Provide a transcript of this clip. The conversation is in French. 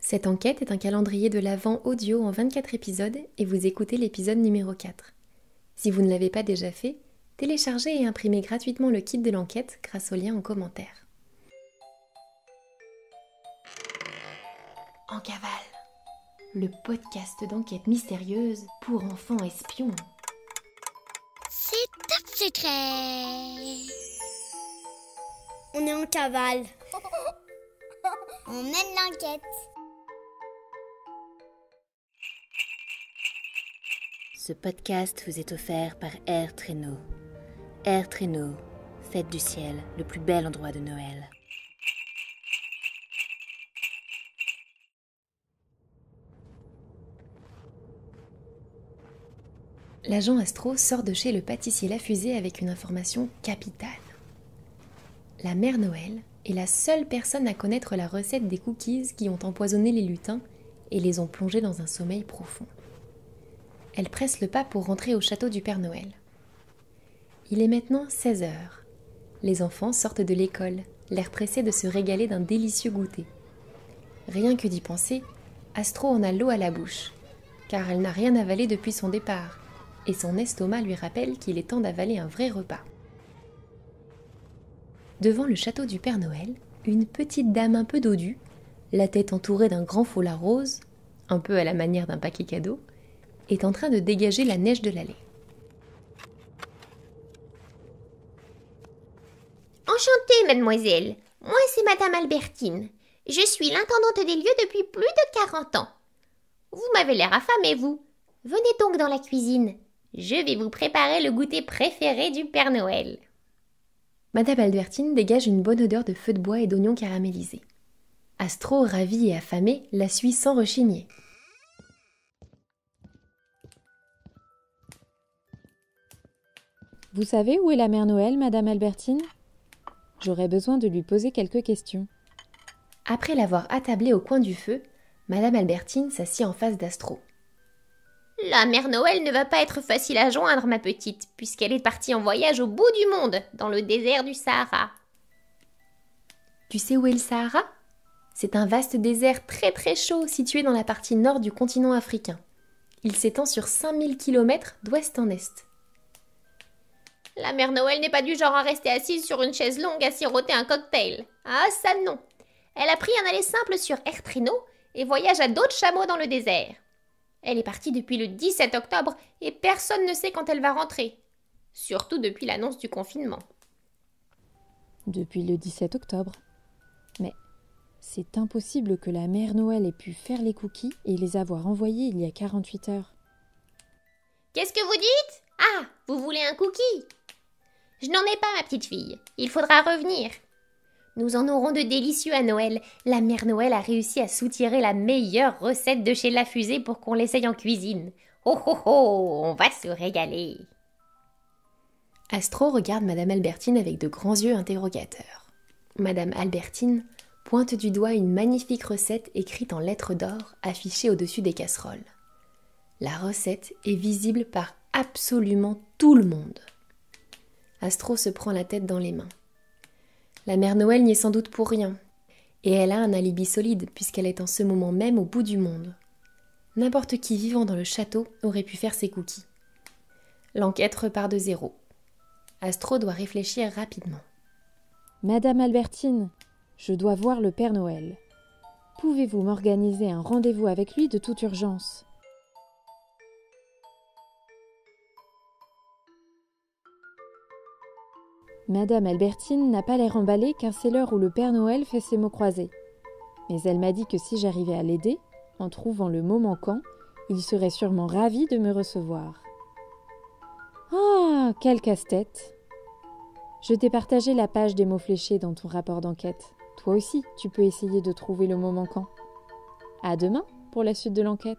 Cette enquête est un calendrier de l'Avent audio en 24 épisodes et vous écoutez l'épisode numéro 4. Si vous ne l'avez pas déjà fait, téléchargez et imprimez gratuitement le kit de l'enquête grâce au lien en commentaire. En cavale, le podcast d'enquête mystérieuse pour enfants espions. C'est top secret. On est en cavale. On mène l'enquête. Ce podcast vous est offert par Air Traîneau. Air Traîneau, fête du ciel, le plus bel endroit de Noël. L'agent Astro sort de chez le pâtissier Lafusée avec une information capitale. La mère Noël est la seule personne à connaître la recette des cookies qui ont empoisonné les lutins et les ont plongés dans un sommeil profond. Elle presse le pas pour rentrer au château du Père Noël. Il est maintenant 16 heures. Les enfants sortent de l'école, l'air pressés de se régaler d'un délicieux goûter. Rien que d'y penser, Astro en a l'eau à la bouche, car elle n'a rien avalé depuis son départ, et son estomac lui rappelle qu'il est temps d'avaler un vrai repas. Devant le château du Père Noël, une petite dame un peu dodue, la tête entourée d'un grand foulard rose, un peu à la manière d'un paquet cadeau, est en train de dégager la neige de l'allée. Enchantée, mademoiselle. Moi, c'est Madame Albertine. Je suis l'intendante des lieux depuis plus de 40 ans. Vous m'avez l'air affamée, vous. Venez donc dans la cuisine. Je vais vous préparer le goûter préféré du Père Noël. Madame Albertine dégage une bonne odeur de feu de bois et d'oignons caramélisés. Astro, ravi et affamé, la suit sans rechigner. Vous savez où est la mère Noël, Madame Albertine ? J'aurais besoin de lui poser quelques questions. Après l'avoir attablée au coin du feu, Madame Albertine s'assied en face d'Astro. La mère Noël ne va pas être facile à joindre, ma petite, puisqu'elle est partie en voyage au bout du monde, dans le désert du Sahara. Tu sais où est le Sahara ? C'est un vaste désert très très chaud situé dans la partie nord du continent africain. Il s'étend sur 5000 km d'ouest en est. La mère Noël n'est pas du genre à rester assise sur une chaise longue à siroter un cocktail. Ah, ça non. Elle a pris un aller simple sur Air Traîneau et voyage à dos de chameau dans le désert. Elle est partie depuis le 17 octobre et personne ne sait quand elle va rentrer. Surtout depuis l'annonce du confinement. Depuis le 17 octobre. Mais c'est impossible que la mère Noël ait pu faire les cookies et les avoir envoyés il y a 48 heures. Qu'est-ce que vous dites ? Ah, vous voulez un cookie ? Je n'en ai pas, ma petite fille. Il faudra revenir. Nous en aurons de délicieux à Noël. La mère Noël a réussi à soutirer la meilleure recette de chez Lafusée pour qu'on l'essaye en cuisine. Oh oh oh, on va se régaler. Astro regarde Madame Albertine avec de grands yeux interrogateurs. Madame Albertine pointe du doigt une magnifique recette écrite en lettres d'or affichée au-dessus des casseroles. La recette est visible par absolument tout le monde. Astro se prend la tête dans les mains. La mère Noël n'y est sans doute pour rien, et elle a un alibi solide puisqu'elle est en ce moment même au bout du monde. N'importe qui vivant dans le château aurait pu faire ses cookies. L'enquête repart de zéro. Astro doit réfléchir rapidement. Madame Albertine, je dois voir le Père Noël. Pouvez-vous m'organiser un rendez-vous avec lui de toute urgence ? Madame Albertine n'a pas l'air emballée car c'est l'heure où le Père Noël fait ses mots croisés. Mais elle m'a dit que si j'arrivais à l'aider, en trouvant le mot manquant, il serait sûrement ravi de me recevoir. Ah, quel casse-tête ! Je t'ai partagé la page des mots fléchés dans ton rapport d'enquête. Toi aussi, tu peux essayer de trouver le mot manquant. À demain pour la suite de l'enquête.